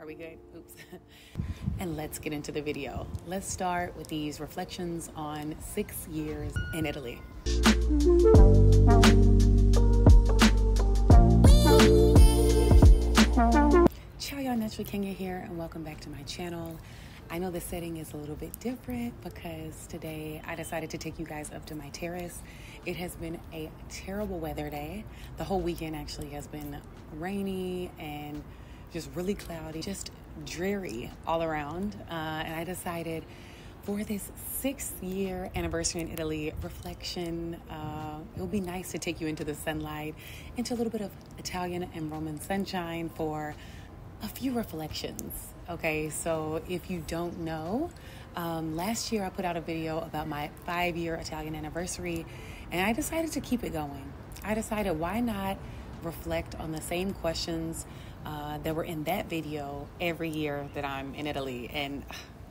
Are we good? Oops. And let's get into the video. Let's start with these reflections on 6 years in Italy. Ciao y'all, NaturallyKenya here, and welcome back to my channel. I know the setting is a little bit different because today I decided to take you guys up to my terrace. It has been a terrible weather day. The whole weekend actually has been rainy and just really cloudy, just dreary all around. And I decided for this 6th year anniversary in Italy reflection, it would be nice to take you into the sunlight, into a little bit of Italian and Roman sunshine for a few reflections. Okay, so if you don't know, last year I put out a video about my 5-year Italian anniversary, and I decided to keep it going. I decided, why not reflect on the same questions that were in that video every year that I'm in Italy. And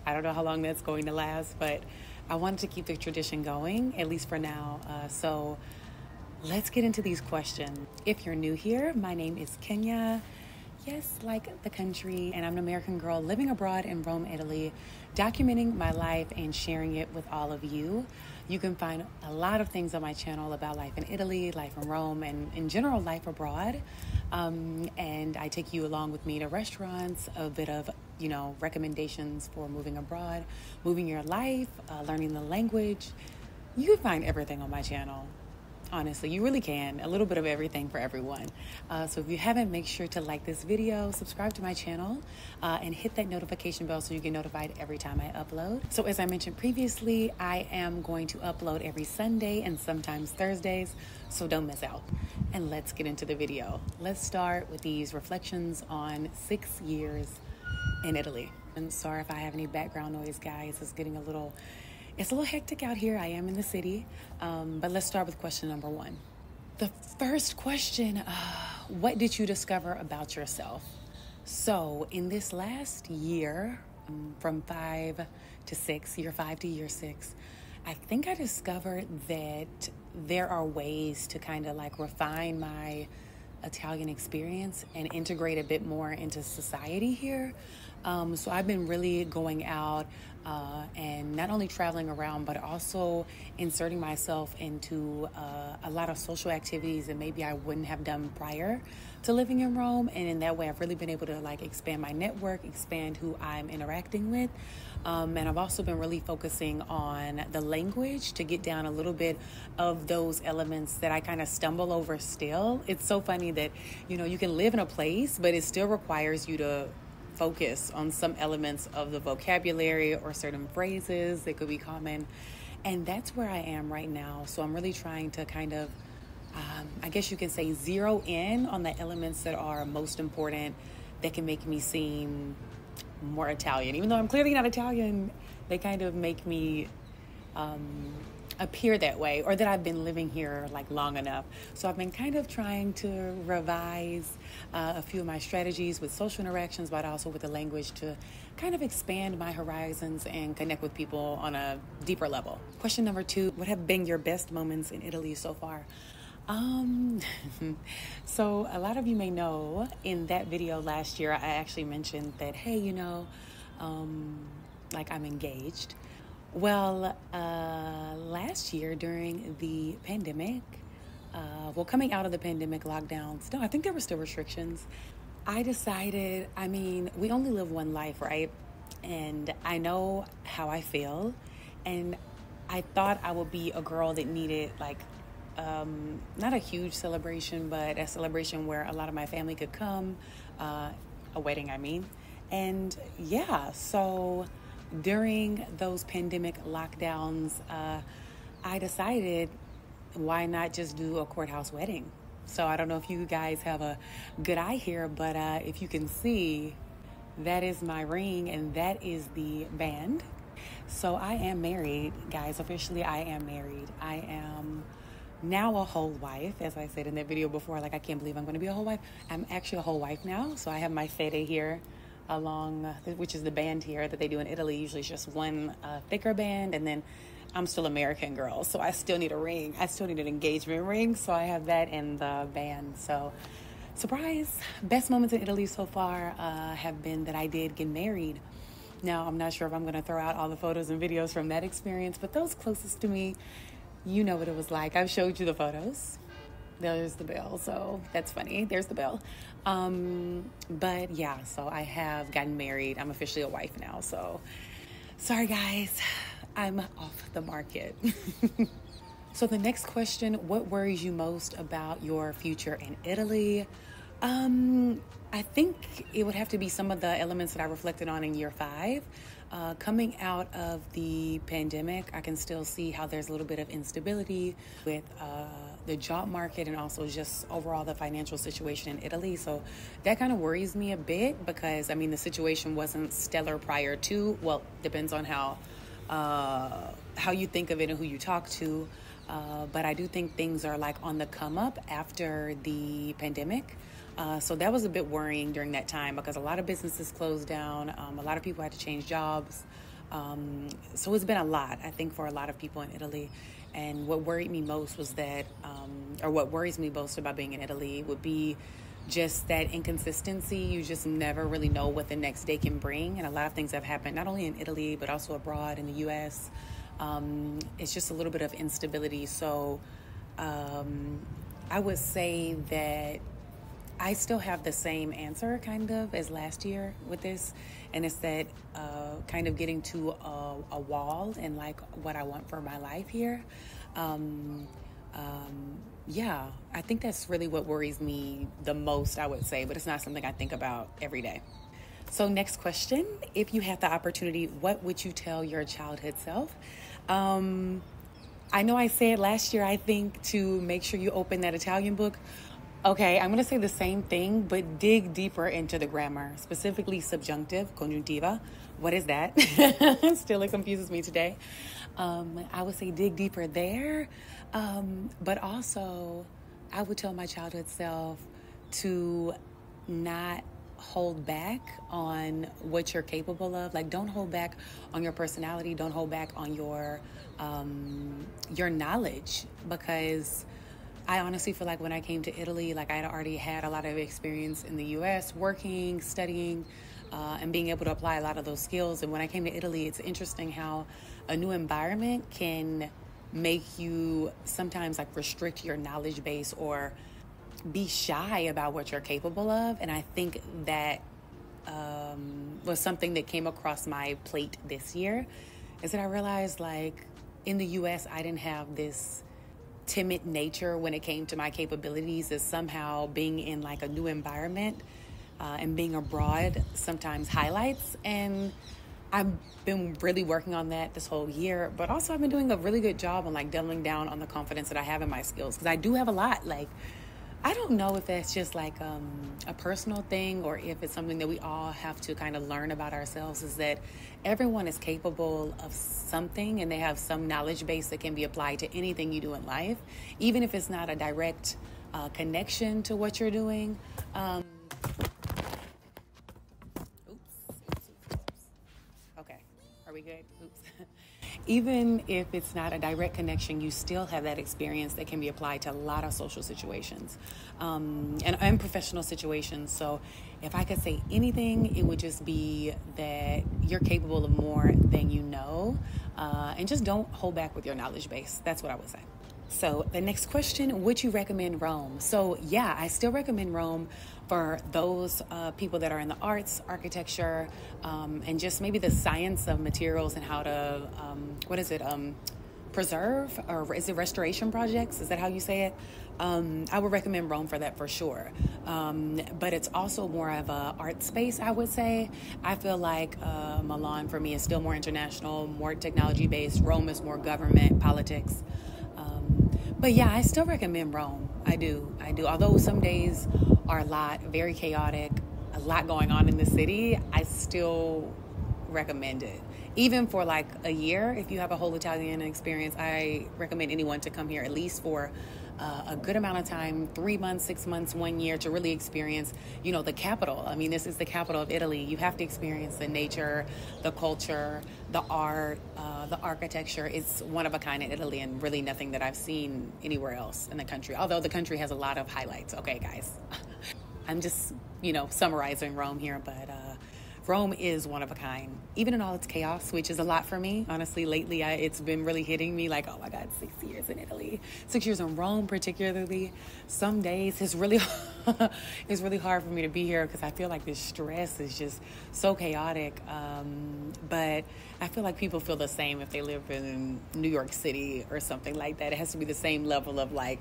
I don't know how long that's going to last, but I wanted to keep the tradition going, at least for now. So let's get into these questions. If you're new here, my name is Kenya. Yes, like the country, and I'm an American girl living abroad in Rome, Italy, documenting my life and sharing it with all of you. You can find a lot of things on my channel about life in Italy, life in Rome, and in general, life abroad. And I take you along with me to restaurants, a bit of, recommendations for moving abroad, moving your life, learning the language. You can find everything on my channel. Honestly, you really can. A little bit of everything for everyone. So if you haven't, make sure to like this video, subscribe to my channel, and hit that notification bell so you get notified every time I upload. So as I mentioned previously, I am going to upload every Sunday and sometimes Thursdays, so don't miss out. And let's get into the video. Let's start with these reflections on 6 years in Italy. And sorry if I have any background noise, guys. It's a little hectic out here. I am in the city, but let's start with question number 1. The first question, what did you discover about yourself? So in this last year, from 5 to 6, year 5 to year 6, I think I discovered that there are ways to kind of like refine my Italian experience and integrate a bit more into society here. So I've been really going out and not only traveling around, but also inserting myself into a lot of social activities that maybe I wouldn't have done prior to living in Rome. And in that way, I've really been able to like expand my network, expand who I'm interacting with. And I've also been really focusing on the language to get down a little bit of those elements that I kind of stumble over still. It's so funny that, you can live in a place, but it still requires you to focus on some elements of the vocabulary or certain phrases that could be common. And that's where I am right now. So I'm really trying to kind of, I guess you can say, zero in on the elements that are most important that can make me seem more Italian. Even though I'm clearly not Italian, they kind of make me appear that way, or that I've been living here like long enough. So I've been kind of trying to revise a few of my strategies with social interactions, but also with the language to kind of expand my horizons and connect with people on a deeper level. Question number 2, what have been your best moments in Italy so far? So a lot of you may know in that video last year, I actually mentioned that, hey, like I'm engaged. Well, last year during the pandemic, coming out of the pandemic lockdowns, no, I think there were still restrictions. I decided, we only live one life, right? And I know how I feel. And I thought I would be a girl that needed not a huge celebration, but a celebration where a lot of my family could come, a wedding, And yeah, so during those pandemic lockdowns, I decided, why not just do a courthouse wedding? So I don't know if you guys have a good eye here, but if you can see, that is my ring and that is the band. So I am married, guys. Officially, I am married. I am now a whole wife, as I said in that video before. I can't believe I'm going to be a whole wife. I'm actually a whole wife now. So I have my fede here, which is the band here that they do in Italy. Usually it's just one thicker band, and then I'm still American girl, so I still need a ring. I still need an engagement ring, so I have that in the band. So Surprise! Best moments in Italy so far have been that I did get married. Now, I'm not sure if I'm going to throw out all the photos and videos from that experience, but those closest to me, you know what it was like. I've showed you the photos. There's the bell, so that's funny. There's the bell. But yeah, so I have gotten married. I'm officially a wife now, so sorry guys, I'm off the market. So the next question, what worries you most about your future in Italy? I think it would have to be some of the elements that I reflected on in year 5. Coming out of the pandemic, I can still see how there's a little bit of instability with the job market and also just overall the financial situation in Italy. So that kind of worries me a bit because, I mean, the situation wasn't stellar prior to. Well, depends on how you think of it and who you talk to. But I do think things are like on the come up after the pandemic. So that was a bit worrying during that time because a lot of businesses closed down. A lot of people had to change jobs. So it's been a lot, I think, for a lot of people in Italy. And what worried me most was that, or what worries me most about being in Italy would be just that inconsistency. You just never really know what the next day can bring. And a lot of things have happened, not only in Italy, but also abroad in the U.S. It's just a little bit of instability. So I would say that I still have the same answer kind of as last year with this. And it's that kind of getting to a wall and like what I want for my life here. Yeah, I think that's really what worries me the most, I would say, but it's not something I think about every day. So next question, if you had the opportunity, what would you tell your childhood self? I know I said last year, I think, to make sure you open that Italian book. Okay, I'm going to say the same thing, but dig deeper into the grammar, specifically subjunctive, congiuntiva. What is that? Still, it confuses me today. I would say dig deeper there, but also I would tell my childhood self to not hold back on what you're capable of. Like, don't hold back on your personality. Don't hold back on your knowledge, because I honestly feel like when I came to Italy, like I had already had a lot of experience in the U.S. working, studying, and being able to apply a lot of those skills. And when I came to Italy, it's interesting how a new environment can make you sometimes like restrict your knowledge base or be shy about what you're capable of. And I think that was something that came across my plate this year, is that I realized, like, in the U.S., I didn't have this timid nature when it came to my capabilities, is somehow being in like a new environment and being abroad sometimes highlights. And I've been really working on that this whole year, but also I've been doing a really good job on like doubling down on the confidence that I have in my skills, because I do have a lot. Like, I don't know if that's just like a personal thing or if it's something that we all have to kind of learn about ourselves, is that everyone is capable of something and they have some knowledge base that can be applied to anything you do in life, even if it's not a direct connection to what you're doing. Okay, are we good? Oops. Even if it's not a direct connection, you still have that experience that can be applied to a lot of social situations and professional situations. So if I could say anything, it would just be that you're capable of more than you know, and just don't hold back with your knowledge base. That's what I would say. So the next question, would you recommend Rome? So yeah, I still recommend Rome for those people that are in the arts, architecture, and just maybe the science of materials and how to, preserve, or is it restoration projects? Is that how you say it? I would recommend Rome for that for sure. But it's also more of a art space, I would say. I feel like Milan for me is still more international, more technology based. Rome is more government, politics. But yeah, I still recommend Rome. I do. Although some days are very chaotic, a lot going on in the city, I still recommend it. Even for like a year, if you have a whole Italian experience, I recommend anyone to come here at least for a good amount of time, 3 months, 6 months, 1 year, to really experience, the capital. I mean, this is the capital of Italy. You have to experience the nature, the culture, the art, the architecture. It's one of a kind in Italy, and really nothing that I've seen anywhere else in the country. Although the country has a lot of highlights. Okay, guys. I'm just, summarizing Rome here, but Rome is one of a kind, even in all its chaos, which is a lot for me. Honestly, lately, it's been really hitting me like, oh my God, 6 years in Italy, 6 years in Rome, particularly. Some days it's really, it's really hard for me to be here because I feel like this stress is just so chaotic. But I feel like people feel the same if they live in New York City or something like that. It has to be the same level of like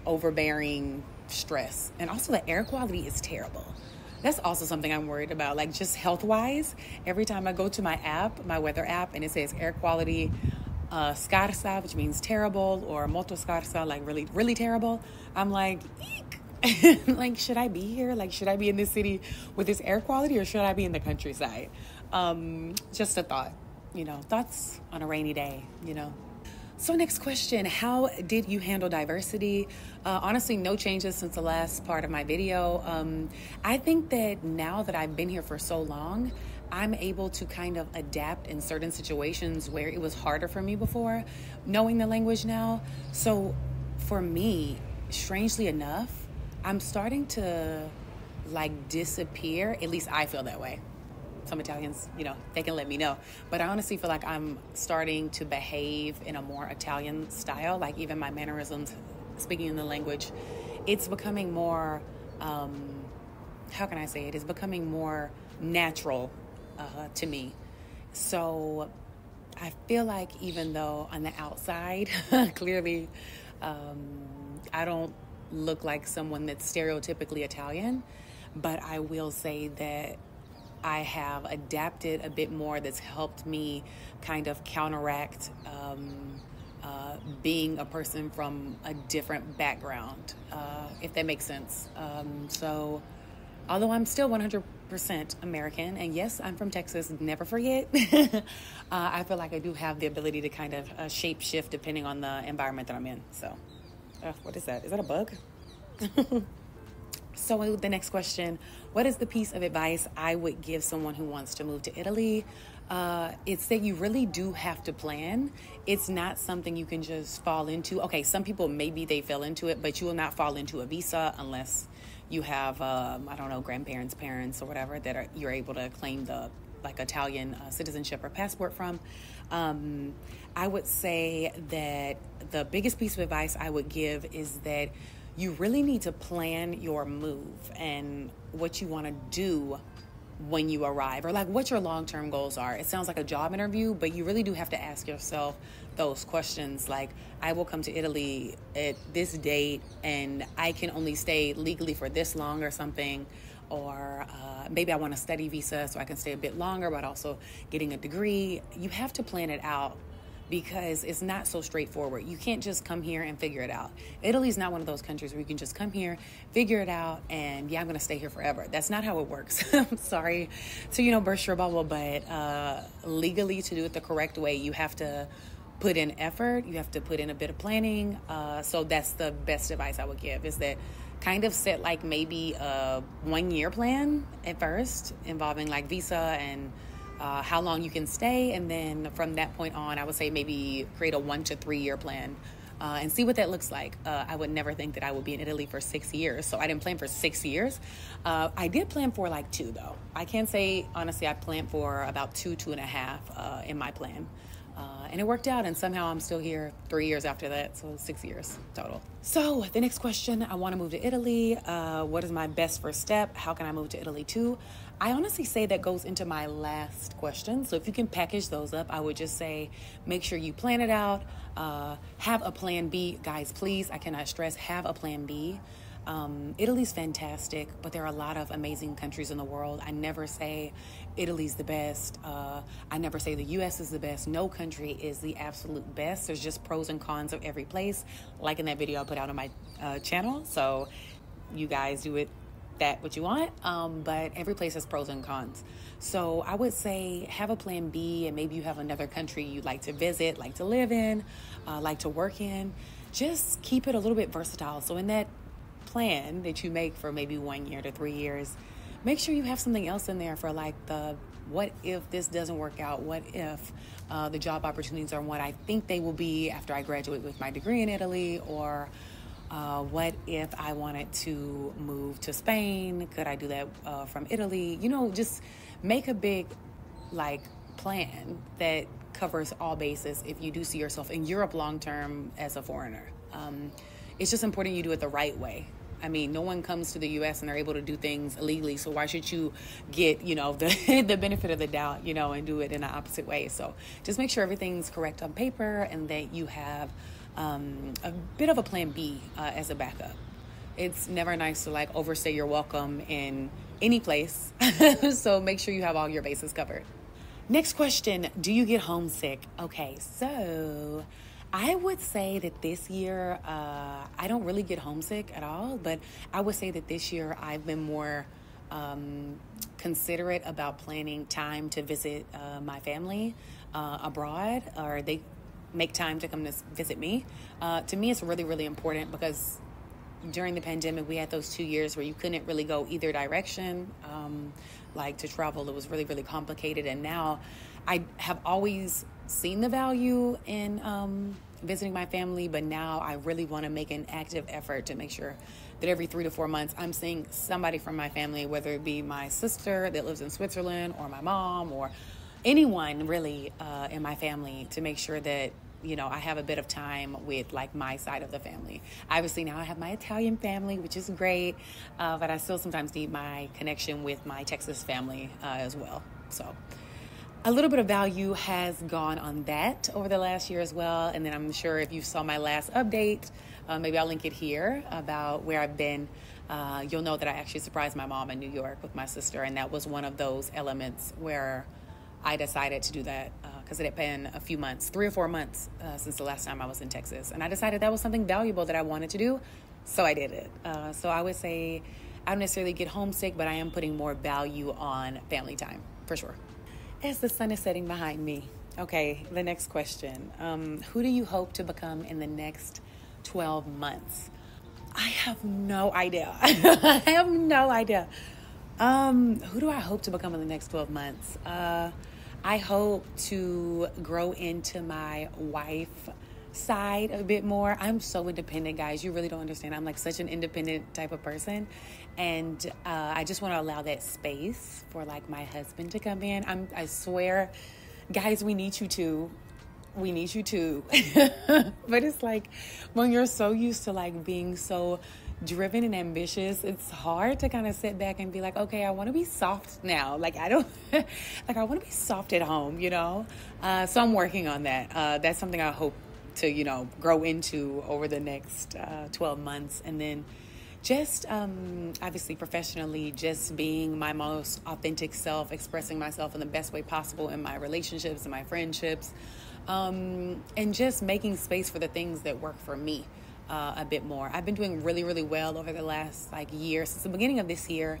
overbearing stress. And also the air quality is terrible. That's also something I'm worried about, like just health-wise. Every time I go to my app, my weather app, and it says air quality scarsa, which means terrible, or molto scarsa, like really, really terrible, I'm like, eek. Like, should I be here? Like, should I be in this city with this air quality, or should I be in the countryside? Just a thought, thoughts on a rainy day, So next question, how did you handle diversity? Honestly, no changes since the last part of my video. I think that now that I've been here for so long, I'm able to kind of adapt in certain situations where it was harder for me before, knowing the language now. So for me, strangely enough, I'm starting to like disappear. At least I feel that way. Some Italians, they can let me know. But I honestly feel like I'm starting to behave in a more Italian style, like even my mannerisms, speaking in the language. It's becoming more, how can I say it? It's becoming more natural to me. So I feel like even though on the outside, clearly, I don't look like someone that's stereotypically Italian, but I will say that I have adapted a bit more that's helped me kind of counteract being a person from a different background, if that makes sense. So although I'm still 100% American, and yes, I'm from Texas, never forget, I feel like I do have the ability to kind of shape shift depending on the environment that I'm in. So what is that? Is that a bug? So the next question, what is the piece of advice I would give someone who wants to move to Italy? It's that you really do have to plan. It's not something you can just fall into. Okay, some people, maybe they fell into it, but you will not fall into a visa unless you have, grandparents, parents, or whatever that you're able to claim the like Italian citizenship or passport from. I would say that the biggest piece of advice I would give is that you really need to plan your move and what you want to do when you arrive, or like what your long-term goals are. It sounds like a job interview, but you really do have to ask yourself those questions. Like, I will come to Italy at this date and I can only stay legally for this long or something. Or maybe I want a study visa so I can stay a bit longer, but also getting a degree. You have to plan it out, because it's not so straightforward. You can't just come here and figure it out. Italy's not one of those countries where you can just come here, figure it out, and I'm going to stay here forever. That's not how it works. I'm sorry to, burst your bubble, but legally, to do it the correct way, you have to put in effort. You have to put in a bit of planning. So that's the best advice I would give, is that kind of set like maybe a 1-year plan at first, involving like visa and how long you can stay, and then from that point on, I would say maybe create a 1 to 3 year plan and see what that looks like. I would never think that I would be in Italy for 6 years, so I didn't plan for 6 years. I did plan for like 2 though. I can say honestly, I planned for about 2.5 in my plan. And it worked out, and somehow I'm still here 3 years after that, so 6 years total. So the next question, I want to move to Italy. What is my best first step? How can I move to Italy too? I honestly say that goes into my last question. So if you can package those up, I would just say, make sure you plan it out. Have a plan B. Guys, please, I cannot stress, have a plan B. Italy's fantastic, but there are a lot of amazing countries in the world. I never say Italy's the best. I never say the U.S. is the best. No country is the absolute best. There's just pros and cons of every place, like in that video I put out on my channel. So you guys do it what you want, but every place has pros and cons. So I would say have a plan B, and maybe you have another country you'd like to visit, like to live in, like to work in. Just keep it a little bit versatile. So in that plan that you make for maybe 1 year to 3 years, make sure you have something else in there for like the what if this doesn't work out, what if the job opportunities are what I think they will be after I graduate with my degree in Italy, or What if I wanted to move to Spain? Could I do that from Italy? Just make a big plan that covers all bases if you do see yourself in Europe long term as a foreigner. It's just important you do it the right way. I mean, no one comes to the U.S. and they're able to do things illegally, so why should you get, the benefit of the doubt, and do it in the opposite way? So just make sure everything's correct on paper and that you have a bit of a plan B as a backup. It's never nice to overstay your welcome in any place, so make sure you have all your bases covered. Next question, do you get homesick? Okay, so I would say that this year, I don't really get homesick at all, but I would say that this year I've been more considerate about planning time to visit my family abroad, or they make time to come to visit me. To me, it's really, really important because during the pandemic, we had those 2 years where you couldn't really go either direction. To travel, it was really, really complicated. And now I have always seen the value in visiting my family, but now I really want to make an active effort to make sure that every 3 to 4 months I'm seeing somebody from my family, whether it be my sister that lives in Switzerland or my mom or anyone really in my family, to make sure that I have a bit of time with my side of the family. Obviously now I have my Italian family, which is great, but I still sometimes need my connection with my Texas family as well. So a little bit of value has gone on that over the last year as well. And then I'm sure if you saw my last update, maybe I'll link it here about where I've been. You'll know that I actually surprised my mom in New York with my sister. And that was one of those elements where I decided to do that because it had been a few months, 3 or 4 months since the last time I was in Texas. And I decided that was something valuable that I wanted to do. So I did it. So I would say I don't necessarily get homesick, but I am putting more value on family time for sure. As the sun is setting behind me. Okay, the next question. Who do you hope to become in the next 12 months? I have no idea. I have no idea. Who do I hope to become in the next 12 months? I hope to grow into my wife side a bit more. I'm so independent, guys. You really don't understand. I'm such an independent type of person. And I just want to allow that space for my husband to come in. I swear, guys, we need you too. We need you too. But it's when you're so used to being so driven and ambitious, it's hard to kind of sit back and be okay, I want to be soft now. I don't I want to be soft at home, So I'm working on that. That's something I hope to, grow into over the next 12 months. And then just obviously professionally, just being my most authentic self, expressing myself in the best way possible in my relationships and my friendships, and just making space for the things that work for me a bit more. I've been doing really, really well over the last year, since the beginning of this year,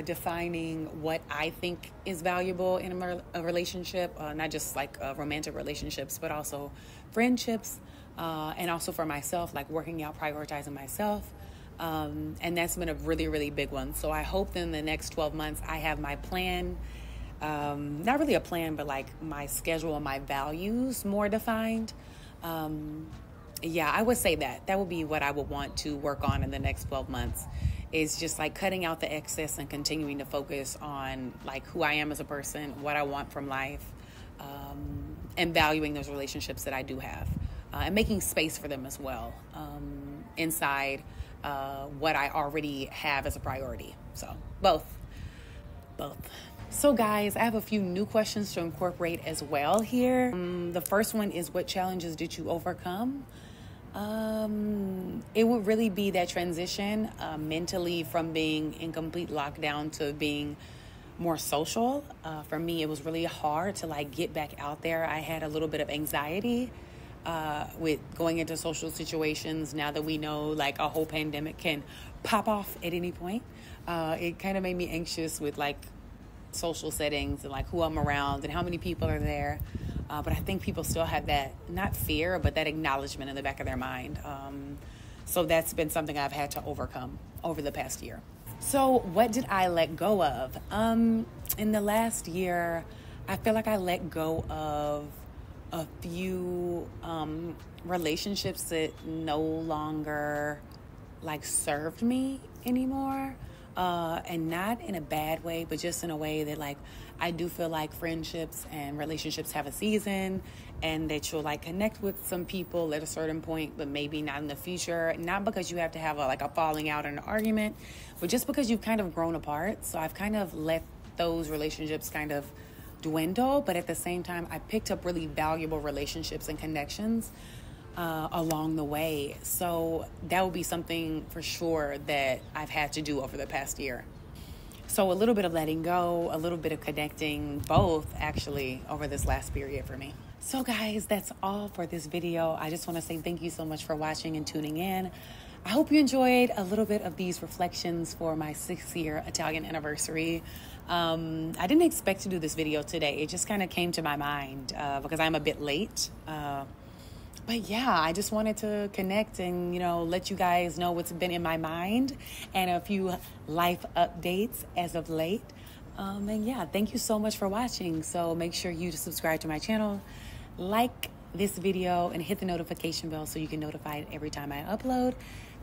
defining what I think is valuable in a relationship, not just romantic relationships, but also friendships, and also for myself, working out, prioritizing myself. And that's been a really, really big one. So I hope that in the next 12 months, I have my plan, not really a plan, but my schedule and my values more defined. Yeah, I would say that would be what I would want to work on in the next 12 months, is just cutting out the excess and continuing to focus on who I am as a person, what I want from life, and valuing those relationships that I do have, and making space for them as well, inside what I already have as a priority. So both. So guys, I have a few new questions to incorporate as well here. The first one is, what challenges did you overcome? It would really be that transition mentally from being in complete lockdown to being more social. For me, it was really hard to get back out there. I had a little bit of anxiety with going into social situations. Now that we know a whole pandemic can pop off at any point, it kind of made me anxious with social settings and who I'm around and how many people are there. But I think people still have that, not fear, but that acknowledgement in the back of their mind. So that's been something I've had to overcome over the past year. So what did I let go of? In the last year, I feel I let go of a few relationships that no longer like served me anymore. And not in a bad way, but just in a way that like I do feel like friendships and relationships have a season, and that you'll like connect with some people at a certain point, but maybe not in the future. Not because you have to have a falling out or an argument, but just because you've kind of grown apart. So I've kind of let those relationships kind of dwindle, but at the same time, I picked up really valuable relationships and connections along the way. So that will be something for sure that I've had to do over the past year. So a little bit of letting go, a little bit of connecting, both actually over this last period for me. So guys, that's all for this video. I just want to say thank you so much for watching and tuning in. I hope you enjoyed a little bit of these reflections for my 6-year Italian anniversary. I didn't expect to do this video today. It just kind of came to my mind because I'm a bit late. But yeah, I just wanted to connect and, let you guys know what's been in my mind and a few life updates as of late. And yeah, thank you so much for watching. So make sure you subscribe to my channel, like this video, and hit the notification bell so you get notified every time I upload.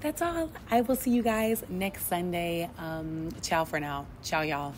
That's all. I will see you guys next Sunday. Ciao for now. Ciao, y'all.